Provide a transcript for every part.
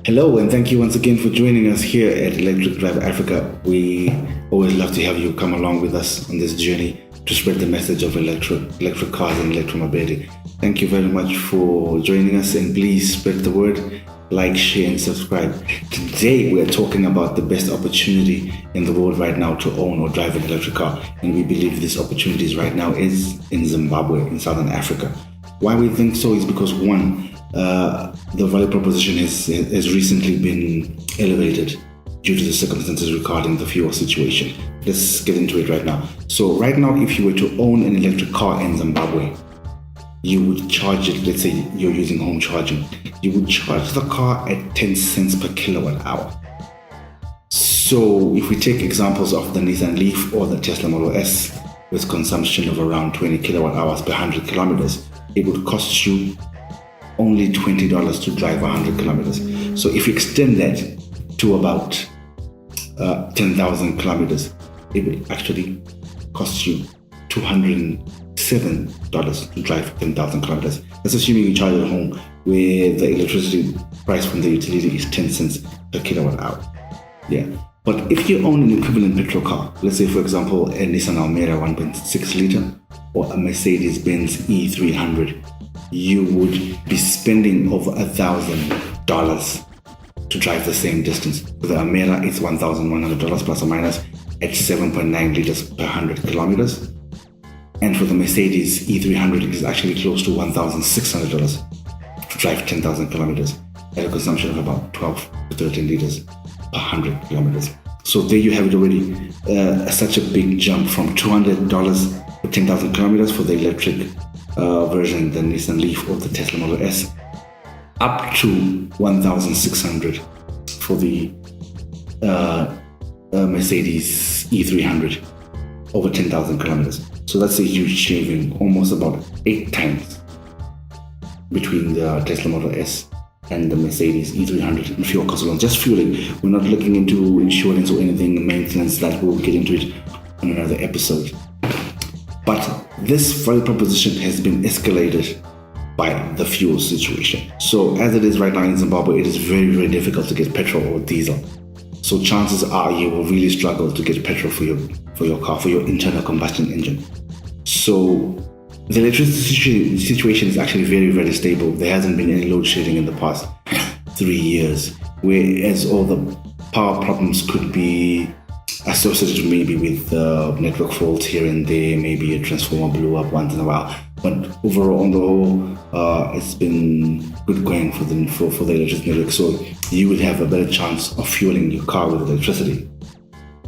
Hello, and thank you once again for joining us here at Electric Drive Africa. We always love to have you come along with us on this journey to spread the message of electric cars and electromobility. Thank you very much for joining us, and please spread the word, like, share, and subscribe. Today, we are talking about the best opportunity in the world right now to own or drive an electric car, and we believe this opportunity right now is in Zimbabwe, in Southern Africa. Why we think so is because one, the value proposition has recently been elevated due to the circumstances regarding the fuel situation. Let's get into it right now. So right now, if you were to own an electric car in Zimbabwe, you would charge it, let's say you're using home charging, you would charge the car at 10 cents per kilowatt hour. So if we take examples of the Nissan Leaf or the Tesla Model S with consumption of around 20 kilowatt hours per 100 kilometers, it would cost you only $20 to drive 100 kilometers. So if you extend that to about 10,000 kilometers, it would actually cost you $207 to drive 10,000 kilometers. That's assuming you charge at home, where the electricity price from the utility is 10 cents per kilowatt hour. Yeah. But if you own an equivalent petrol car, let's say for example a Nissan Almera 1.6 liter or a Mercedes-Benz E300, you would be spending over $1,000 to drive the same distance. For the Almera, it's $1,100 plus or minus at 7.9 liters per 100 kilometers. And for the Mercedes E300, it is actually close to $1,600 to drive 10,000 kilometers at a consumption of about 12 to 13 liters per 100 kilometers. So there you have it already, such a big jump from $200 for 10,000 kilometers for the electric version, the Nissan Leaf or the Tesla Model S, up to $1,600 for the Mercedes E300 over 10,000 kilometers. So that's a huge saving, almost about 8 times between the Tesla Model S and the Mercedes E300 in fuel cost alone. Just fueling. We're not looking into insurance or anything, maintenance, that we'll get into it on another episode. But this value proposition has been escalated by the fuel situation. So as it is right now in Zimbabwe, it is very, very difficult to get petrol or diesel. So chances are you will really struggle to get petrol for your car, for your internal combustion engine. So the electricity situation is actually very, very stable. There hasn't been any load shedding in the past 3 years, whereas all the power problems could be associated maybe with network faults here and there. Maybe a transformer blew up once in a while, but overall, on the whole, it's been good going for the electricity network. So you would have a better chance of fueling your car with electricity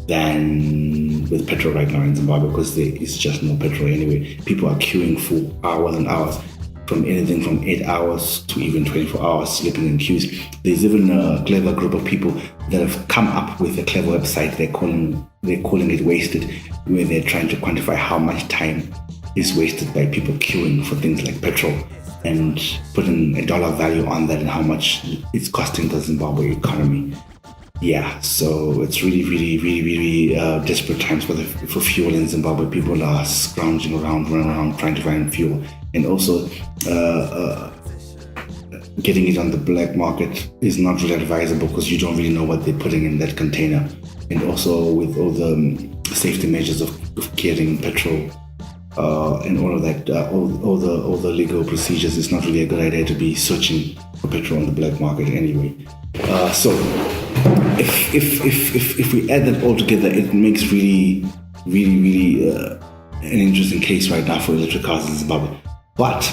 than with petrol right now in Zimbabwe, because there is just no petrol anyway. People are queuing for hours and hours, from anything from 8 hours to even 24 hours sleeping in queues. There's even a clever group of people that have come up with a clever website. They're calling it Wasted, where they're trying to quantify how much time is wasted by people queuing for things like petrol, and putting a dollar value on that and how much it's costing the Zimbabwe economy. Yeah, so it's really, really, really, really desperate times for fuel in Zimbabwe. People are scrounging around, running around trying to find fuel, and also getting it on the black market is not really advisable, because you don't really know what they're putting in that container. And also with all the safety measures of carrying petrol and all of that, all the legal procedures, it's not really a good idea to be searching for petrol on the black market anyway. So if we add that all together, it makes really an interesting case right now for electric cars in Zimbabwe. But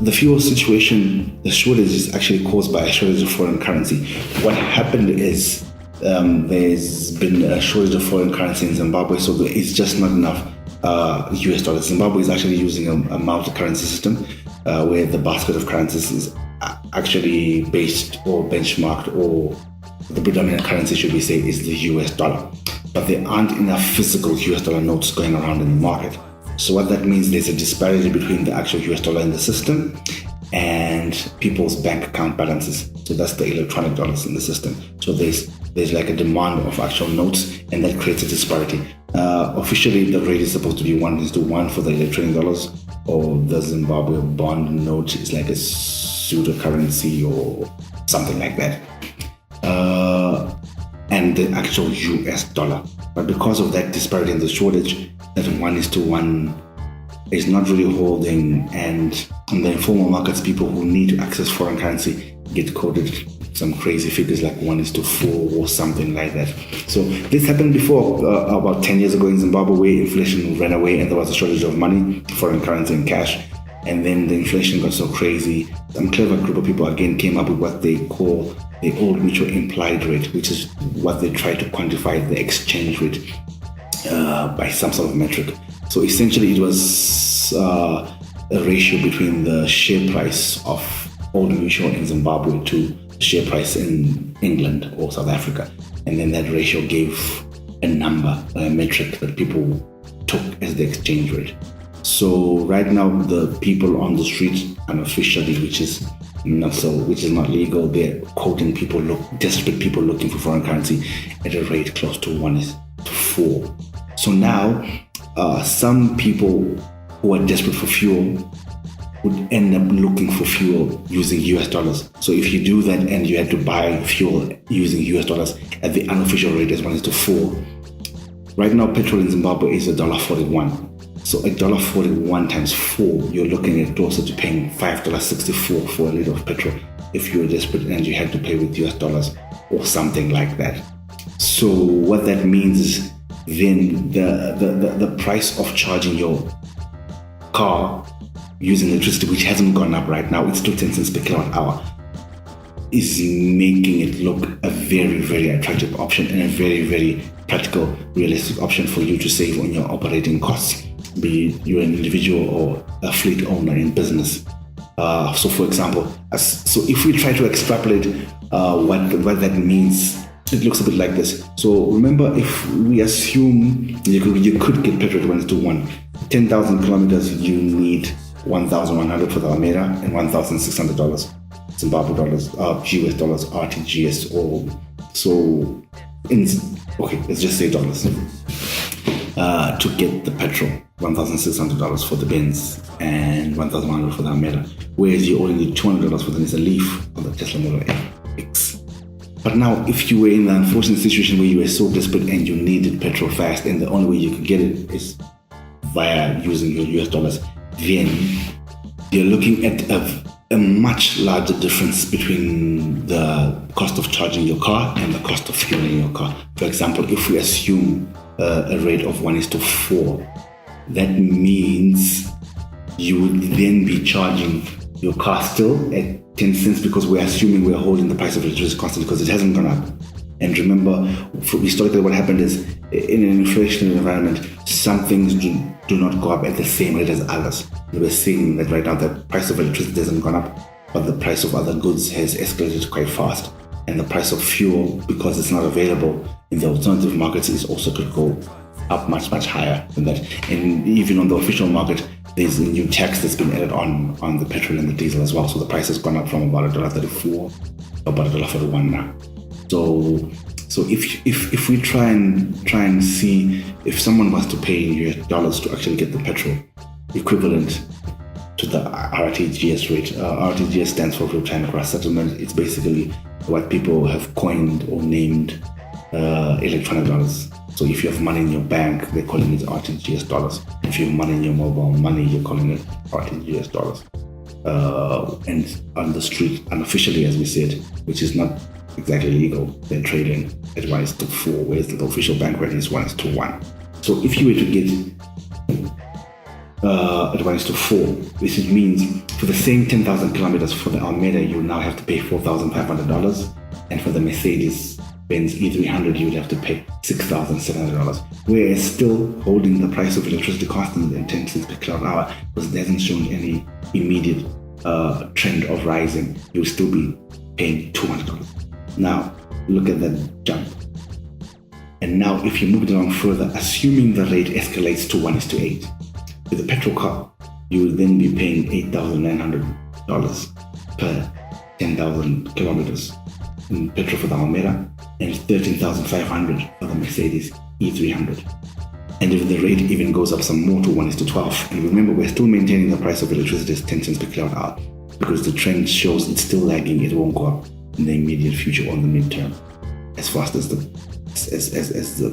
the fuel situation, the shortage is actually caused by a shortage of foreign currency. What happened is there's been a shortage of foreign currency in Zimbabwe, so it's just not enough US dollars. Zimbabwe is actually using a multi-currency system where the basket of currencies is actually based or benchmarked, or the predominant currency, should we say, is the US dollar. But there aren't enough physical US dollar notes going around in the market. So what that means, there's a disparity between the actual US dollar in the system and people's bank account balances. So that's the electronic dollars in the system. So there's like a demand of actual notes, and that creates a disparity. Officially, the rate is supposed to be 1:1 for the electronic dollars, or the Zimbabwe bond note is like a pseudo currency or something like that. and the actual US dollar. But because of that disparity in the shortage, that 1:1 is not really holding, and in the informal markets, people who need to access foreign currency get quoted some crazy figures like 1:4 or something like that. So this happened before, about 10 years ago in Zimbabwe, where inflation ran away and there was a shortage of money, foreign currency and cash. And then the inflation got so crazy, some clever group of people again came up with what they call the old mutual implied rate, which is what they try to quantify the exchange rate by some sort of metric. So essentially it was a ratio between the share price of Old Mutual in Zimbabwe to the share price in England or South Africa. And then that ratio gave a number, a metric that people took as the exchange rate. So right now the people on the street unofficially, which is not legal, they're quoting people, desperate people looking for foreign currency at a rate close to 1:4. So now some people who are desperate for fuel would end up looking for fuel using US dollars. So if you do that and you had to buy fuel using US dollars at the unofficial rate as 1:4, right now petrol in Zimbabwe is $1.41. So $1.41 times 4, you're looking at closer to paying $5.64 for a liter of petrol if you were desperate and you had to pay with US dollars or something like that. So what that means is then the price of charging your car using electricity, which hasn't gone up right now, it's still 10 cents per kilowatt hour, is making it look a very, very attractive option and a very, very practical, realistic option for you to save on your operating costs, be it you're an individual or a fleet owner in business. So for example, so if we try to extrapolate what that means, it looks a bit like this. So remember, if we assume you could get petrol at 1:1, 10,000 kilometers, you need 1,100 for the Almeida and $1,600 Zimbabwe dollars, US dollars, RTGS, or so. Okay, let's just say dollars to get the petrol. $1,600 for the Benz and $1,100 for the Almeida, whereas you only need $200 for the Nissan Leaf or the Tesla Model X. But now, if you were in the unfortunate situation where you were so desperate and you needed petrol fast, and the only way you could get it is via using your US dollars, then you're looking at a much larger difference between the cost of charging your car and the cost of fueling your car. For example, if we assume a rate of 1:4, that means you would then be charging your car still at 10 cents, because we're assuming we're holding the price of electricity constant because it hasn't gone up. And remember, historically what happened is, in an inflationary environment, some things do not go up at the same rate as others. We're seeing that right now the price of electricity hasn't gone up, but the price of other goods has escalated quite fast. And the price of fuel, because it's not available in the alternative markets, is also could go up much, much higher than that. And even on the official market, there's a new tax that's been added on the petrol and the diesel as well. So the price has gone up from about $1.34 to about $1.41 now. So if we try and see if someone was to pay in US dollars to actually get the petrol equivalent to the RTGS rate, RTGS stands for real-time gross settlement. It's basically what people have coined or named electronic dollars. So if you have money in your bank, they're calling it RTGS dollars. If you have money in your mobile money, you're calling it RTGS dollars. And on the street, unofficially, as we said, which is not exactly legal, they're trading at 1:4, whereas the official bank rate is 1:1. So if you were to get at 1:4, this means for the same 10,000 kilometers for the Almeida, you now have to pay $4,500, and for the Mercedes-Benz E300, you would have to pay $6,700, whereas still holding the price of electricity constant at 10 cents per kilowatt hour, because it hasn't shown any immediate trend of rising. You'll still be paying $200. Now, look at that jump. And now, if you move it along further, assuming the rate escalates to 1:8, with a petrol car, you will then be paying $8,900 per 10,000 kilometers in petrol for the Almeida and $13,500 for the Mercedes E300. And if the rate even goes up some more to 1:12, and remember, we're still maintaining the price of electricity as 10 cents per kilowatt hour, because the trend shows it's still lagging, it won't go up. in the immediate future or in the midterm, as fast as the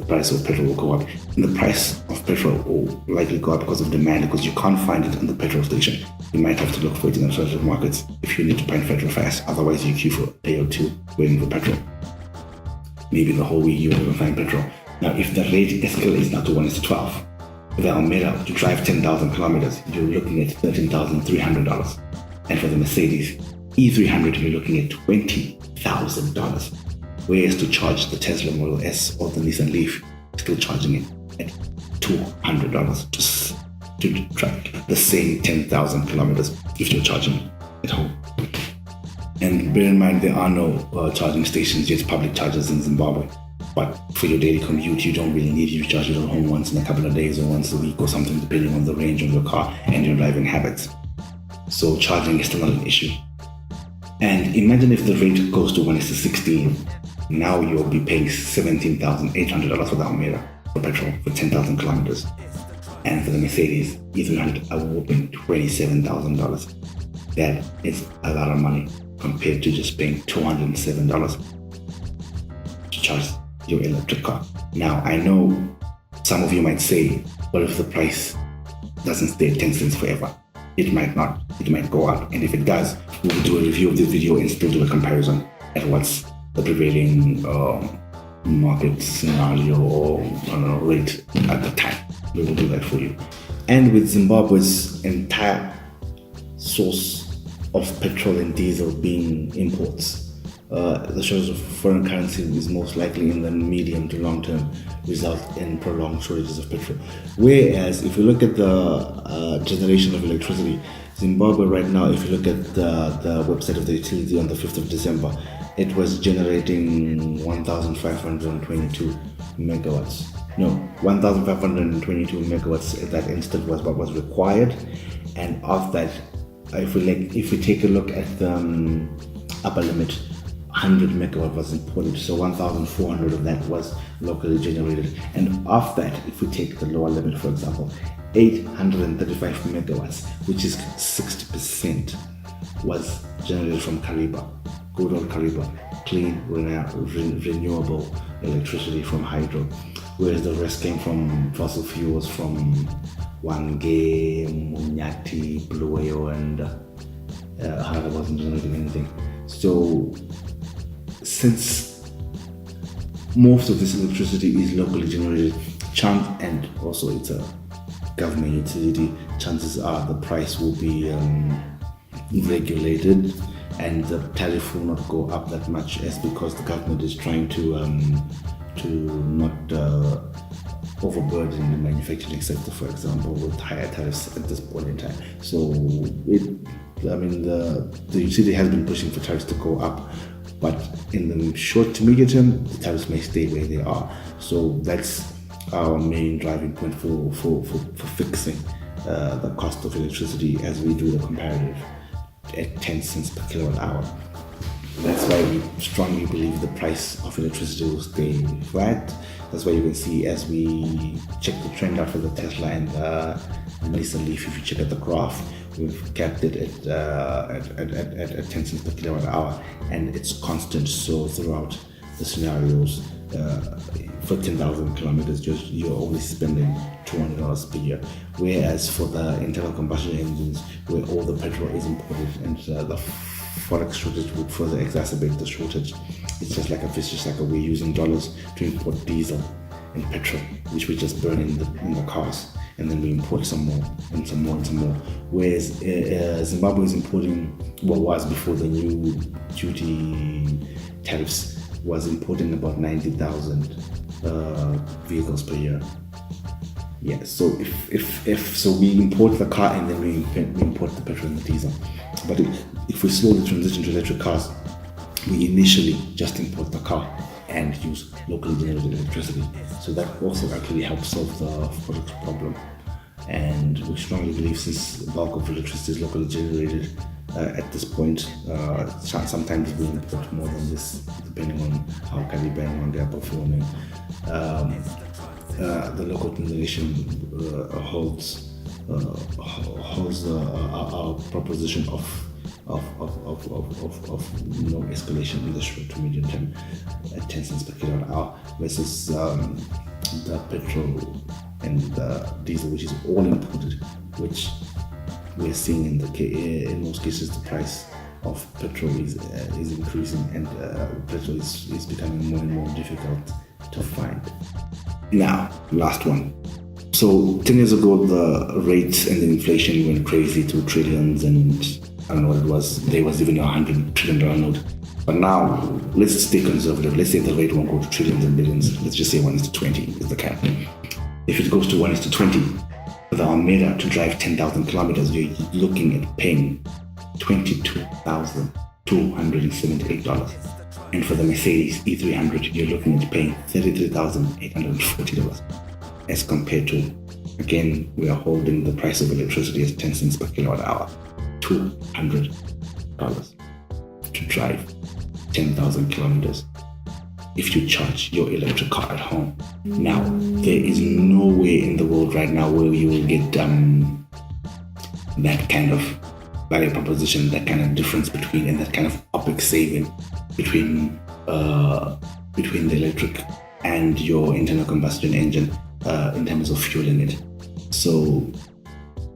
price of petrol will go up. And the price of petrol will likely go up because of demand, because you can't find it in the petrol station. You might have to look for it in alternative markets if you need to find petrol fast. Otherwise, you queue for a day or two waiting for petrol. Maybe the whole week you won't even find petrol. Now, if the rate escalates now to 1:12, for the Almera to drive 10,000 kilometers, you're looking at $13,300. And for the Mercedes E300, you're looking at $20,000. Whereas to charge the Tesla Model S or the Nissan Leaf, still charging it at $200 just to drive the same 10,000 kilometers if you're charging at home. And bear in mind, there are no charging stations yet, public chargers in Zimbabwe. But for your daily commute, you don't really need to charge it at home once in a couple of days or once a week or something, depending on the range of your car and your driving habits. So charging is still not an issue. And imagine if the rate goes to 1:16. Now you'll be paying $17,800 for the Almera for petrol for 10,000 kilometers. And for the Mercedes E300, a whopping $27,000. That is a lot of money compared to just paying $207 to charge your electric car. Now, I know some of you might say, what if the price doesn't stay at 10 cents forever? It might not. It might go up. And if it does, we will do a review of this video and still do a comparison at what's the prevailing market scenario or rate at the time. We will do that for you. And with Zimbabwe's entire source of petrol and diesel being imports, the shortage of foreign currency is most likely in the medium to long term result in prolonged shortages of petrol. Whereas if you look at the generation of electricity, Zimbabwe right now, if you look at the website of the utility on the 5th of December, it was generating 1,522 megawatts. No, 1,522 megawatts at that instant was what was required. And of that, if we take a look at the upper limit, 100 megawatt was imported, so 1,400 of that was locally generated. And of that, if we take the lower limit, for example, 835 megawatts, which is 60%, was generated from Kariba, good old Kariba, clean, renewable electricity from hydro, whereas the rest came from fossil fuels from Wange, Munyati, Blue Whale, and Harada wasn't generating anything. So since most of this electricity is locally generated, and also it's a government utility, chances are the price will be regulated and the tariff will not go up that much, as because the government is trying to not overburden the manufacturing sector, for example, with higher tariffs at this point in time. So the utility has been pushing for tariffs to go up, but in the short to medium term, the tariffs may stay where they are. So that's our main driving point for fixing the cost of electricity as we do the comparative at 10 cents per kilowatt hour. That's why we strongly believe the price of electricity will stay flat. That's why you can see, as we check the trend out for the Tesla and the Nissan Leaf, if you check at the graph, we've kept it at 10 cents per kilowatt hour, and it's constant. So throughout the scenarios, for 10,000 kilometers, you're only spending $200 per year. Whereas for the internal combustion engines, where all the petrol is imported and the forex shortage would further exacerbate the shortage, it's just like a vicious cycle. We're using dollars to import diesel and petrol, which we just burn in the cars, and then we import some more and some more and some more. Whereas Zimbabwe is importing, what was before the new duty tariffs, was importing about 90,000 vehicles per year. Yeah, so if so we import the car and then we import the petrol and the diesel. But if we slowly transition to electric cars, we initially just import the car and use locally generated electricity. So that also actually helps solve the forex problem. And we strongly believe, since the bulk of electricity is locally generated at this point, sometimes we import more than this, depending on how Kariba and Wange are performing. The local generation holds our proposition of escalation in the short to medium term at 10 cents per kilowatt hour versus the petrol and the diesel, which is all imported, which we're seeing in most cases the price of petrol is increasing, and petrol is becoming more and more difficult to find. Now, last one. So 10 years ago, the rates and the inflation went crazy to trillions, and I don't know what it was. There was even a $100 trillion note. But now, let's stay conservative. Let's say the rate won't go to trillions and billions. Let's just say 1:20 is the cap. If it goes to 1:20, for the Almeida to drive 10,000 kilometers, you're looking at paying $22,278. And for the Mercedes E300, you're looking at paying $33,840. As compared to, again, we are holding the price of electricity as 10 cents per kilowatt hour, $200 to drive 10,000 kilometers if you charge your electric car at home. Now, there is no way in the world right now where you will get that kind of value proposition, that kind of difference between, and that kind of OPEX saving between the electric and your internal combustion engine in terms of fueling it. So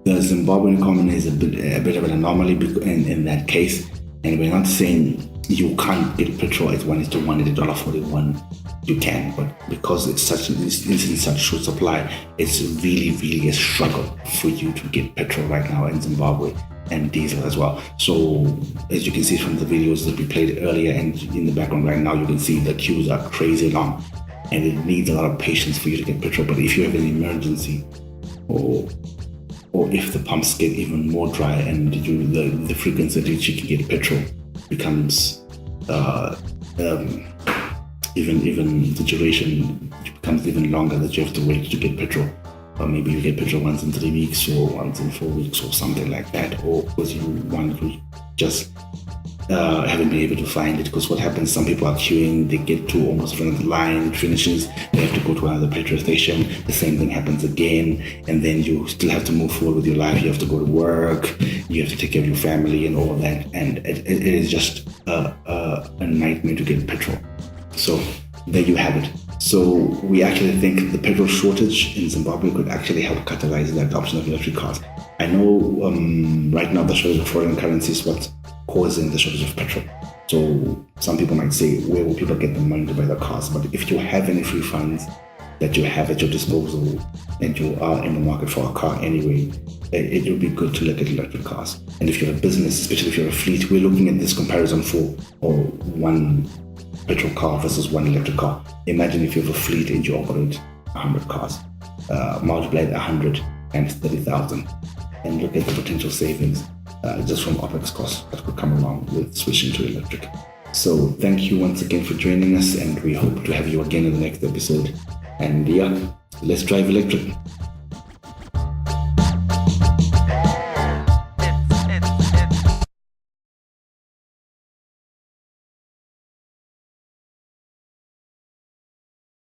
the Zimbabwean economy is a bit of an anomaly in that case, and we're not saying you can't get petrol at 1:1 at $1.41. You can, but because it's in such short supply, it's really a struggle for you to get petrol right now in Zimbabwe, and diesel as well. So as you can see from the videos that we played earlier, and in the background right now, you can see the queues are crazy long, and it needs a lot of patience for you to get petrol. But if you have an emergency, or if the pumps get even more dry and the frequency at which you can get petrol becomes even the duration becomes even longer that you have to wait to get petrol, or maybe you get petrol once in 3 weeks or once in 4 weeks or something like that, or because you want to just haven't been able to find it. Because what happens, some people are queuing, they get to almost front of the line, it finishes, they have to go to another petrol station, the same thing happens again, and then you still have to move forward with your life. You have to go to work, you have to take care of your family and all of that, and it is just a nightmare to get petrol. So there you have it. So we actually think the petrol shortage in Zimbabwe could actually help catalyze the adoption of electric cars. I know right now the shortage of foreign currency is what's causing the shortage of petrol. So some people might say, where will people get the money to buy the cars? But if you have any free funds that you have at your disposal and you are in the market for a car anyway, it would be good to look at electric cars. And if you're a business, especially if you're a fleet, we're looking at this comparison for one petrol car versus one electric car. Imagine if you have a fleet and you operate 100 cars, multiply 100 times 30,000, and look at the potential savings just from OPEX costs that could come along with switching to electric. So thank you once again for joining us, and we hope to have you again in the next episode. And yeah, let's drive electric.